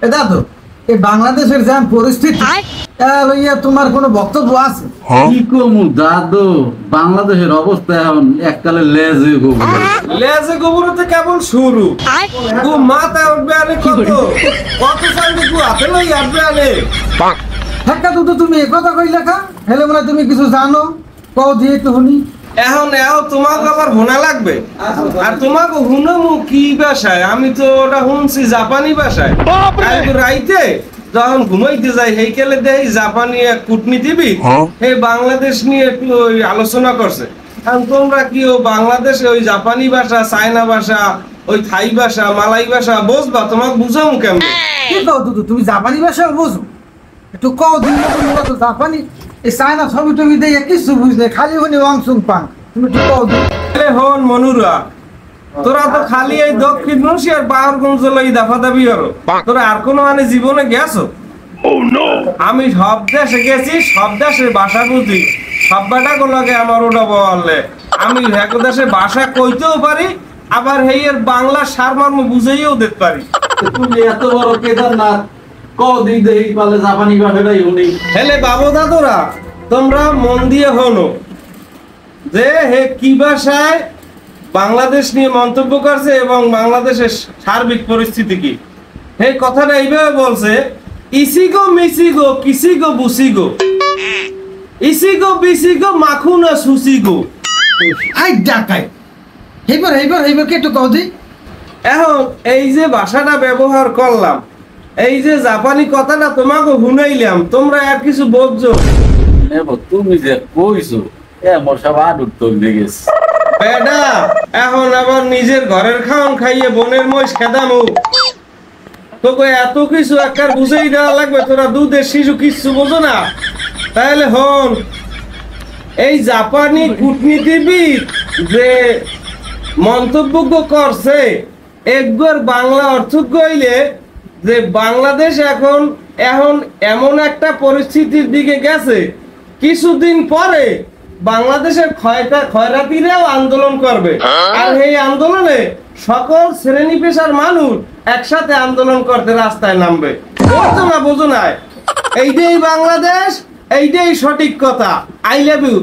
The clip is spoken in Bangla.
এ দাদু, এই বাংলাদেশের যে পরিস্থিতি লইয়া তোমার কোনো বক্তব্য আছে? কি কমু দাদু, বাংলাদেশের অবস্থা এখন এককালে লেজে গোবর। লেজে গোবরতে কেবল শুরু। গু মাথায় উঠবে আনে কত সাইডে গু হাতে লই আসবে আনে। হ্যাঁ দাদু, তুমি এ কথা কই লেখা হেলে মনে তুমি কিছু জানো, কও দিয়ে একটু শুনি। এখন তোমাকে আবার হোনা লাগবে, আর তোমাকে হুনমু কি ভাষায়? আমি তো ওটা শুনছি জাপানি ভাষায়। কালকে রাইতে যখন ঘুমাইতে যাই হেইকেলে দেই জাপানি এক কূটনীতিবিদ এই বাংলাদেশ নিয়ে একটু ওই আলোচনা করছে। কারণ তোমরা কি ও বাংলাদেশে ওই জাপানি ভাষা, চায়না ভাষা, ওই থাই ভাষা, মালাই ভাষা বুঝবা? তোমাকে বুঝামু কেমন? কি কও দাদু, তুমি জাপানি ভাষা বুঝো? একটু কও দিন, তোমরা তো জাপানি এই চায়না ছবি টবি দিয়ে কিছু বুঝলে, খালি শুনি ওয়াংসুং পাং। তুমি একটু কও দিন। হন মনুরা, তোরা তো খালি এই দক্ষিণ এশিয়ার পাহাড়গঞ্জ লই দাফাদাফি করো। তোরা আর কোনো মানে জীবনে গেছো? আমি সব দেশে গেছি, সব দেশের ভাষা বুঝি, সব ভাষা গুলোকে আমার ওটা বললে আমি এক দেশের ভাষা কইতেও পারি, আবার হেয়ের বাংলা সারমর্ম বুঝাইও দিতে পারি। তুমি এত বড় কেদারনাথ, কদিন দেখি পালে জাপানি ভাষাটাই শুনি। হেলে বাবু দাদুরা, তোমরা মন দিয়ে হলো যে হে কি ভাষায় বাংলাদেশ নিয়ে মন্তব্য করছে এবং বাংলাদেশের সার্বিক পরিস্থিতি কি। এই কথাটা এইভাবে বলছে, ইসিগো মিসিগো কিসিগো বুসিগো, ইসিগো বিসিগো মাখুনা সুসিগো। আই ডাকাই এইবার কে একটু কও দি। এখন এই যে ভাষাটা ব্যবহার করলাম, এই যে জাপানি কথাটা তোমাকে শুনাইলাম, তোমরা আর কিছু বুঝছো? তুমি যে কইছো মোর সব আডুর তোর লেগেছে। বেডা এখন আবার নিজের ঘরের খাওন খাইয়ে বোনের মহিষ খেদামু, তোকে এত কিছু একবার বুঝেই দেওয়া লাগবে? তোরা দুধের শিশু কিচ্ছু বোঝো না? তাহলে হন, এই জাপানি কূটনীতিবিদ যে মন্তব্য করছে একবার বাংলা অর্থ কইলে যে বাংলাদেশ এখন এখন এমন একটা পরিস্থিতির দিকে গেছে, কিছুদিন পরে বাংলাদেশের খয়রাতিরাও আন্দোলন করবে, আর এই আন্দোলনে সকল শ্রেণী পেশার মানুষ একসাথে আন্দোলন করতে রাস্তায় নামবে। বুঝছো না? বোঝো না? এইটাই বাংলাদেশ, এইটাই সঠিক কথা। I love you.